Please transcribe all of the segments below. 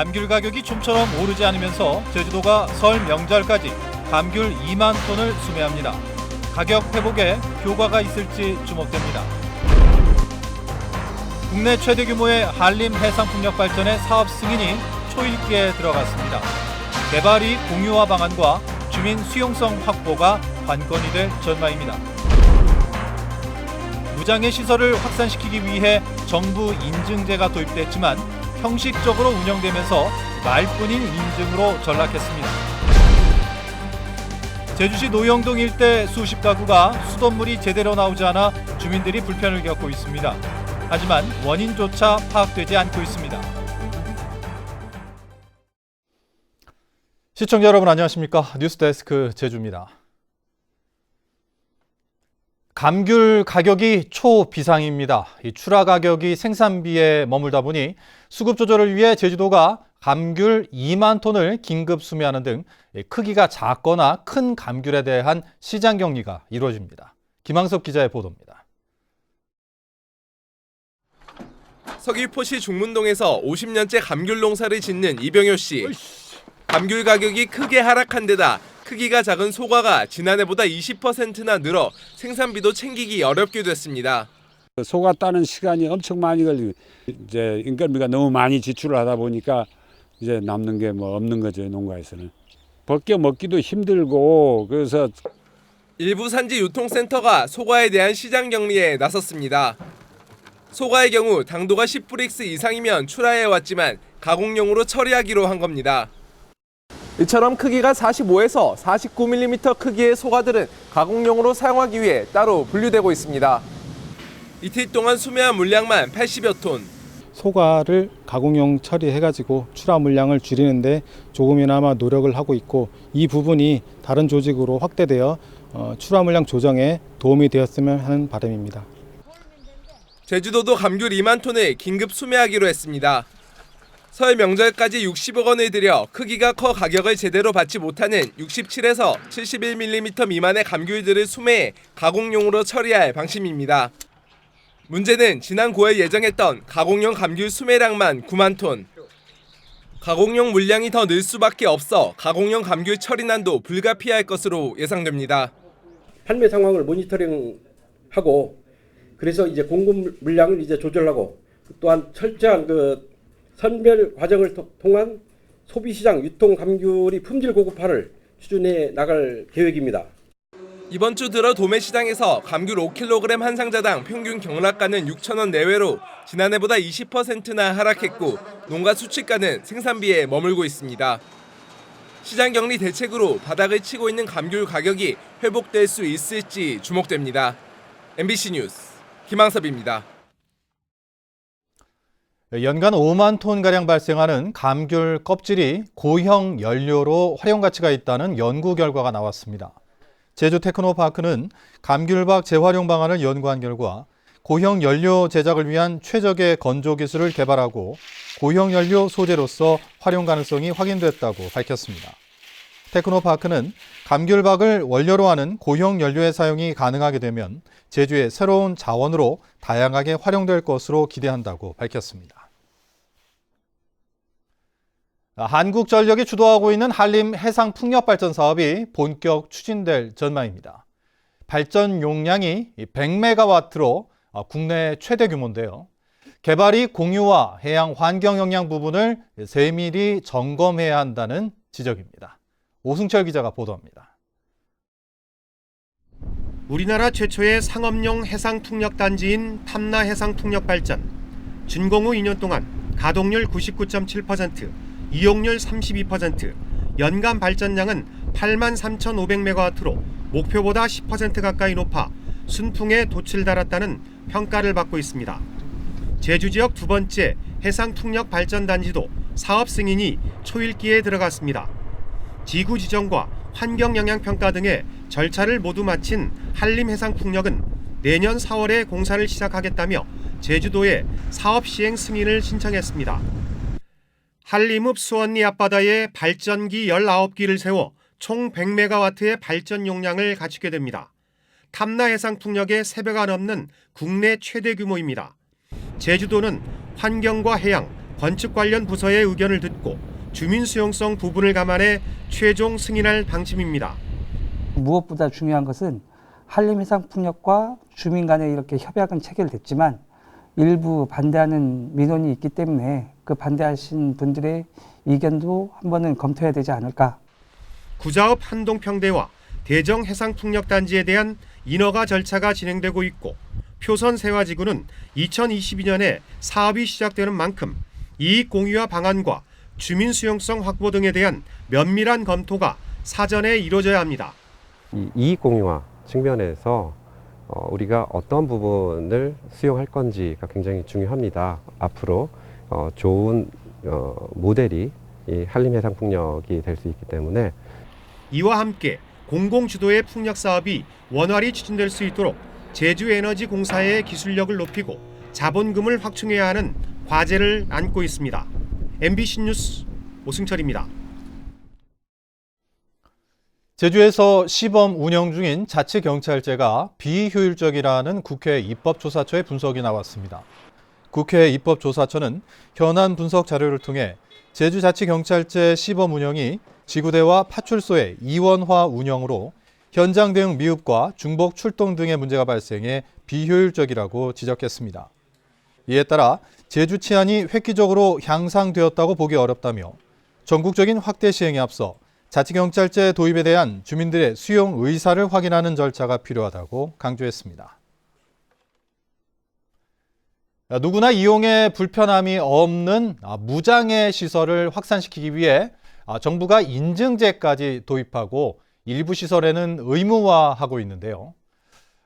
감귤 가격이 좀처럼 오르지 않으면서 제주도가 설 명절까지 감귤 2만 톤을 수매합니다. 가격 회복에 효과가 있을지 주목됩니다. 국내 최대 규모의 한림 해상풍력 발전의 사업 승인이 초읽기에 들어갔습니다. 개발이 공유화 방안과 주민 수용성 확보가 관건이 될 전망입니다. 무장애 시설을 확산시키기 위해 정부 인증제가 도입됐지만 형식적으로 운영되면서 말뿐인 인증으로 전락했습니다. 제주시 노영동 일대 수십 가구가 수돗물이 제대로 나오지 않아 주민들이 불편을 겪고 있습니다. 하지만 원인조차 파악되지 않고 있습니다. 시청자 여러분 안녕하십니까? 뉴스데스크 제주입니다. 감귤 가격이 초비상입니다. 이 출하 가격이 생산비에 머물다 보니 수급 조절을 위해 제주도가 감귤 2만 톤을 긴급 수매하는 등 크기가 작거나 큰 감귤에 대한 시장 격리가 이루어집니다. 김항섭 기자의 보도입니다. 서귀포시 중문동에서 50년째 감귤 농사를 짓는 이병효 씨. 감귤 가격이 크게 하락한 데다 크기가 작은 소과가 지난해보다 20%나 늘어 생산비도 챙기기 어렵게 됐습니다. 소가 따는 시간이 엄청 많이 걸리고 이제 인건비가 너무 많이 지출을 하다 보니까 이제 남는 게 뭐 없는 거죠, 농가에서는. 벗겨 먹기도 힘들고 그래서 일부 산지 유통센터가 소과에 대한 시장 격리에 나섰습니다. 소과의 경우 당도가 10브릭스 이상이면 출하해왔지만 가공용으로 처리하기로 한 겁니다. 이처럼 크기가 45에서 49mm 크기의 소과들은 가공용으로 사용하기 위해 따로 분류되고 있습니다. 이틀 동안 수매한 물량만 80여 톤. 소과를 가공용 처리해가지고 출하 물량을 줄이는데 조금이나마 노력을 하고 있고 이 부분이 다른 조직으로 확대되어 출하 물량 조정에 도움이 되었으면 하는 바람입니다. 제주도도 감귤 2만 톤을 긴급 수매하기로 했습니다. 설 명절까지 60억 원을 들여 크기가 커 가격을 제대로 받지 못하는 67에서 71mm 미만의 감귤들을 수매해 가공용으로 처리할 방침입니다. 문제는 지난 9월 예정했던 가공용 감귤 수매량만 9만 톤. 가공용 물량이 더 늘 수밖에 없어 가공용 감귤 처리난도 불가피할 것으로 예상됩니다. 판매 상황을 모니터링하고 그래서 이제 공급 물량을 이제 조절하고 또한 철저한 선별 과정을 통한 소비시장 유통 감귤이 품질 고급화를 추진해 나갈 계획입니다. 이번 주 들어 도매시장에서 감귤 5kg 한 상자당 평균 경락가는 6,000원 내외로 지난해보다 20%나 하락했고 농가 수출가는 생산비에 머물고 있습니다. 시장 격리 대책으로 바닥을 치고 있는 감귤 가격이 회복될 수 있을지 주목됩니다. MBC 뉴스 김항섭입니다. 연간 5만 톤가량 발생하는 감귤 껍질이 고형 연료로 활용 가치가 있다는 연구 결과가 나왔습니다. 제주 테크노파크는 감귤박 재활용 방안을 연구한 결과 고형 연료 제작을 위한 최적의 건조 기술을 개발하고 고형 연료 소재로서 활용 가능성이 확인됐다고 밝혔습니다. 테크노파크는 감귤박을 원료로 하는 고형 연료의 사용이 가능하게 되면 제주의 새로운 자원으로 다양하게 활용될 것으로 기대한다고 밝혔습니다. 한국전력이 주도하고 있는 한림 해상풍력발전 사업이 본격 추진될 전망입니다. 발전 용량이 100메가와트로 국내 최대 규모인데요. 개발이 공유와 해양 환경 영향 부분을 세밀히 점검해야 한다는 지적입니다. 오승철 기자가 보도합니다. 우리나라 최초의 상업용 해상풍력단지인 탐나 해상풍력발전. 준공 후 2년 동안 가동률 99.7%, 이용률 32%, 연간 발전량은 83,500메가와트로 목표보다 10% 가까이 높아 순풍에 돛을 달았다는 평가를 받고 있습니다. 제주 지역 두 번째 해상풍력 발전단지도 사업 승인이 초읽기에 들어갔습니다. 지구 지정과 환경 영향 평가 등의 절차를 모두 마친 한림 해상풍력은 내년 4월에 공사를 시작하겠다며 제주도에 사업 시행 승인을 신청했습니다. 한림읍 수원리 앞바다에 발전기 19기를 세워 총 100메가와트의 발전 용량을 갖추게 됩니다. 탐나 해상풍력의 3배가 넘는 국내 최대 규모입니다. 제주도는 환경과 해양, 건축 관련 부서의 의견을 듣고 주민 수용성 부분을 감안해 최종 승인할 방침입니다. 무엇보다 중요한 것은 한림해상풍력과 주민 간에 이렇게 협약은 체결됐지만 일부 반대하는 민원이 있기 때문에 그 반대하신 분들의 의견도 한번은 검토해야 되지 않을까. 구자읍 한동평대와 대정해상풍력단지에 대한 인허가 절차가 진행되고 있고 표선세화지구는 2022년에 사업이 시작되는 만큼 이익 공유와 방안과 주민 수용성 확보 등에 대한 면밀한 검토가 사전에 이루어져야 합니다. 이 이익 공유화 측면에서 우리가 어떤 부분을 수용할 건지가 굉장히 중요합니다. 앞으로 좋은 모델이 이 한림해상풍력이 될 수 있기 때문에 이와 함께 공공주도의 풍력 사업이 원활히 추진될 수 있도록 제주에너지공사의 기술력을 높이고 자본금을 확충해야 하는 과제를 안고 있습니다. MBC 뉴스 오승철입니다. 제주에서 시범 운영 중인 자치경찰제가 비효율적이라는 국회 입법조사처의 분석이 나왔습니다. 국회 입법조사처는 현안 분석 자료를 통해 제주자치경찰제 시범 운영이 지구대와 파출소의 이원화 운영으로 현장 대응 미흡과 중복 출동 등의 문제가 발생해 비효율적이라고 지적했습니다. 이에 따라 제주 치안이 획기적으로 향상되었다고 보기 어렵다며 전국적인 확대 시행에 앞서 자치경찰제 도입에 대한 주민들의 수용 의사를 확인하는 절차가 필요하다고 강조했습니다. 누구나 이용에 불편함이 없는 무장애 시설을 확산시키기 위해 정부가 인증제까지 도입하고 일부 시설에는 의무화하고 있는데요.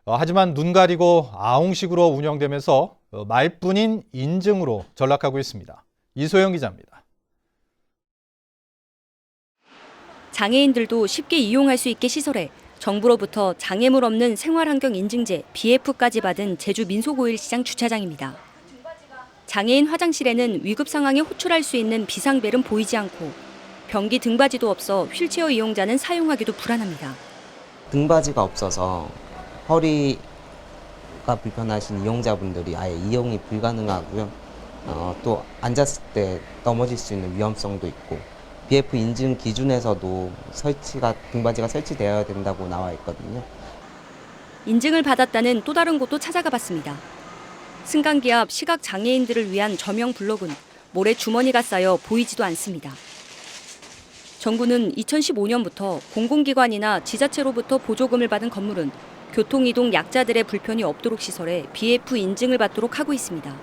하지만 눈 가리고 아웅식으로 운영되면서 말뿐인 인증으로 전락하고 있습니다. 이소영 기자입니다. 장애인들도 쉽게 이용할 수 있게 시설해 정부로부터 장애물 없는 생활환경 인증제 BF까지 받은 제주 민속오일시장 주차장입니다. 장애인 화장실에는 위급 상황에 호출할 수 있는 비상벨은 보이지 않고 변기 등받이도 없어 휠체어 이용자는 사용하기도 불안합니다. 등받이가 없어서 허리가 불편하신 이용자분들이 아예 이용이 불가능하고요. 또 앉았을 때 넘어질 수 있는 위험성도 있고 BF 인증 기준에서도 등받이가 설치되어야 된다고 나와 있거든요. 인증을 받았다는 또 다른 곳도 찾아가 봤습니다. 승강기 앞 시각장애인들을 위한 저명 블록은 모래 주머니가 쌓여 보이지도 않습니다. 정부는 2015년부터 공공기관이나 지자체로부터 보조금을 받은 건물은 교통이동 약자들의 불편이 없도록 시설해 BF 인증을 받도록 하고 있습니다.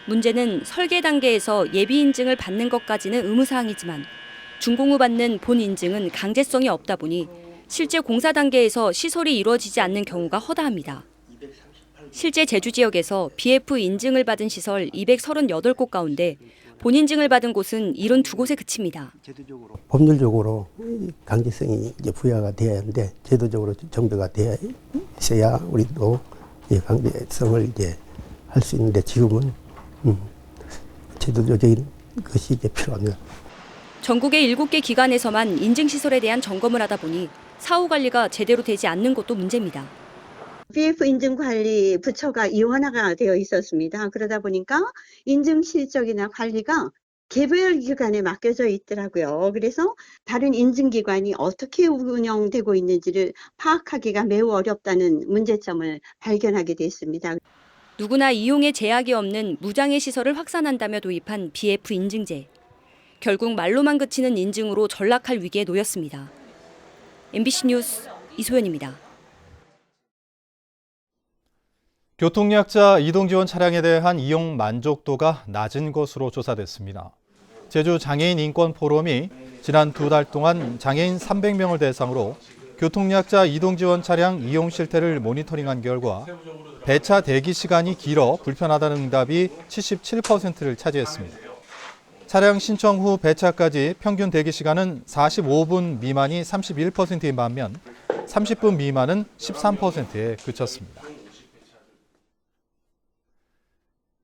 문제는 설계 단계에서 예비 인증을 받는 것까지는 의무사항이지만 준공 후 받는 본 인증은 강제성이 없다 보니 실제 공사 단계에서 시설이 이루어지지 않는 경우가 허다합니다. 실제 제주 지역에서 BF 인증을 받은 시설 238곳 가운데 본인증을 받은 곳은 72곳에 그칩니다. 법률적으로 강제성이 이제 부여가 돼야 하는데 제도적으로 정비가 되어 있어야 우리도 강제성을 이제 할 수 있는데 지금은 제도적인 것이 이제 필요합니다. 전국의 7개 기관에서만 인증시설에 대한 점검을 하다 보니 사후 관리가 제대로 되지 않는 것도 문제입니다. BF 인증 관리 부처가 이원화가 되어 있었습니다. 그러다 보니까 인증 실적이나 관리가 개별 기관에 맡겨져 있더라고요. 그래서 다른 인증기관이 어떻게 운영되고 있는지를 파악하기가 매우 어렵다는 문제점을 발견하게 됐습니다. 누구나 이용에 제약이 없는 무장애 시설을 확산한다며 도입한 BF 인증제. 결국 말로만 그치는 인증으로 전락할 위기에 놓였습니다. MBC 뉴스 이소연입니다. 교통약자 이동지원 차량에 대한 이용 만족도가 낮은 것으로 조사됐습니다. 제주 장애인 인권 포럼이 지난 2달 동안 장애인 300명을 대상으로 교통약자 이동지원 차량 이용 실태를 모니터링한 결과 배차 대기 시간이 길어 불편하다는 응답이 77%를 차지했습니다. 차량 신청 후 배차까지 평균 대기 시간은 45분 미만이 31%인 반면 30분 미만은 13%에 그쳤습니다.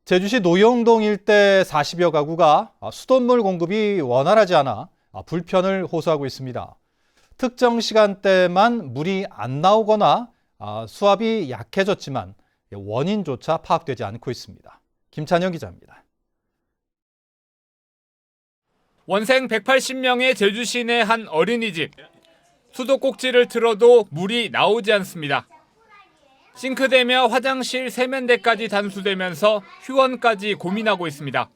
제주시 노영동 일대 40여 가구가 수돗물 공급이 원활하지 않아 불편을 호소하고 있습니다. 특정 시간대만 물이 안 나오거나 수압이 약해졌지만 원인조차 파악되지 않고 있습니다. 김찬영 기자입니다. 원생 180명의 제주 시내 한 어린이집. 수도꼭지를 틀어도 물이 나오지 않습니다. 싱크대며 화장실 세면대까지 단수되면서 휴원까지 고민하고 있습니다.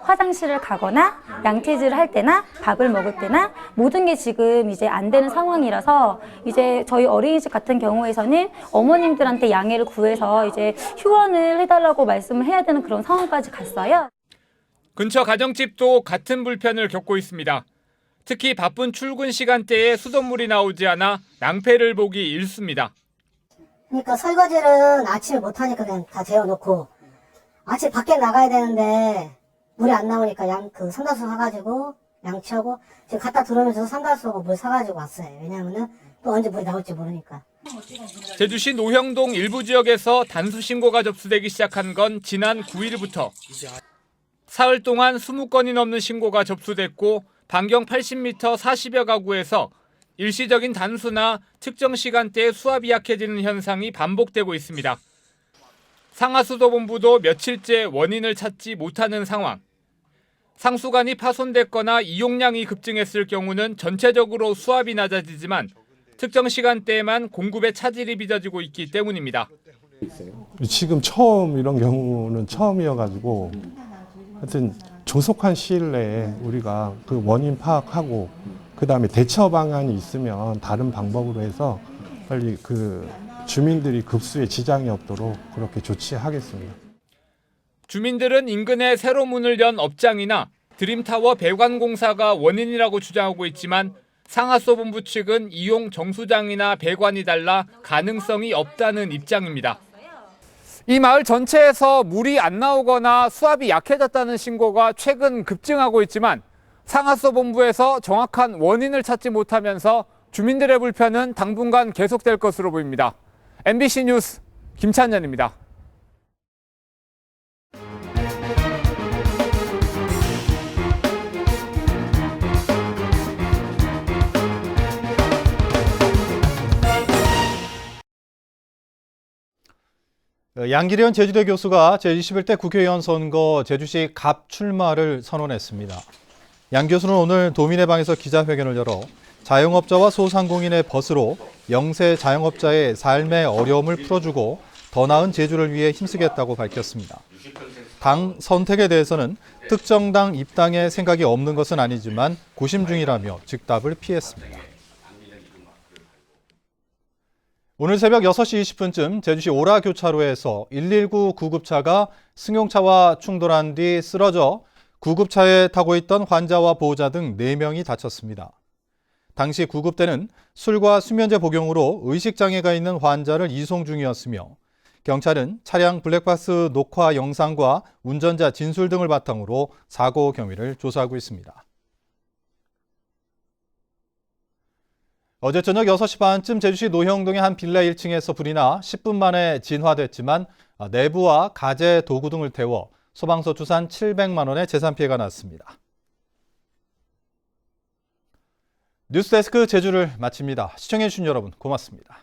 화장실을 가거나 양치질을 할 때나 밥을 먹을 때나 모든 게 지금 이제 안 되는 상황이라서 이제 저희 어린이집 같은 경우에서는 어머님들한테 양해를 구해서 이제 휴원을 해달라고 말씀을 해야 되는 그런 상황까지 갔어요. 근처 가정집도 같은 불편을 겪고 있습니다. 특히 바쁜 출근 시간대에 수돗물이 나오지 않아 낭패를 보기 일쑤입니다. 그러니까 설거지는 아침에 못하니까 그냥 다 재워놓고 아침 밖에 나가야 되는데 물이 안 나오니까 그 상다수 사가지고 양치하고 지금 갖다 들어오면서 상다수하고 물 사가지고 왔어요. 왜냐면은 또 언제 물이 나올지 모르니까. 제주시 노형동 일부 지역에서 단수 신고가 접수되기 시작한 건 지난 9일부터. 사흘 동안 20건이 넘는 신고가 접수됐고 반경 80m 40여 가구에서 일시적인 단수나 특정 시간대에 수압이 약해지는 현상이 반복되고 있습니다. 상하수도본부도 며칠째 원인을 찾지 못하는 상황. 상수관이 파손됐거나 이용량이 급증했을 경우는 전체적으로 수압이 낮아지지만 특정 시간대에만 공급에 차질이 빚어지고 있기 때문입니다. 지금 처음 이런 경우는 처음이어가지고 하여튼 조속한 시일 내에 우리가 그 원인 파악하고 그다음에 대처 방안이 있으면 다른 방법으로 해서 빨리 그 주민들이 급수에 지장이 없도록 그렇게 조치하겠습니다. 주민들은 인근에 새로 문을 연 업장이나 드림타워 배관공사가 원인이라고 주장하고 있지만 상하수본부 측은 이용 정수장이나 배관이 달라 가능성이 없다는 입장입니다. 이 마을 전체에서 물이 안 나오거나 수압이 약해졌다는 신고가 최근 급증하고 있지만 상하수본부에서 정확한 원인을 찾지 못하면서 주민들의 불편은 당분간 계속될 것으로 보입니다. MBC 뉴스 김찬현입니다. 양기련 제주대 교수가 제21대 국회의원 선거 제주시 갑 출마를 선언했습니다. 양 교수는 오늘 도민의 방에서 기자회견을 열어 자영업자와 소상공인의 벗으로 영세 자영업자의 삶의 어려움을 풀어주고 더 나은 제주를 위해 힘쓰겠다고 밝혔습니다. 당 선택에 대해서는 특정 당 입당에 생각이 없는 것은 아니지만 고심 중이라며 즉답을 피했습니다. 오늘 새벽 6시 20분쯤 제주시 오라 교차로에서 119 구급차가 승용차와 충돌한 뒤 쓰러져 구급차에 타고 있던 환자와 보호자 등 4명이 다쳤습니다. 당시 구급대는 술과 수면제 복용으로 의식장애가 있는 환자를 이송 중이었으며 경찰은 차량 블랙박스 녹화 영상과 운전자 진술 등을 바탕으로 사고 경위를 조사하고 있습니다. 어제 저녁 6시 반쯤 제주시 노형동의 한 빌라 1층에서 불이 나 10분 만에 진화됐지만 내부와 가재 도구 등을 태워 소방서 추산 700만 원의 재산 피해가 났습니다. 뉴스데스크 제주를 마칩니다. 시청해주신 여러분 고맙습니다.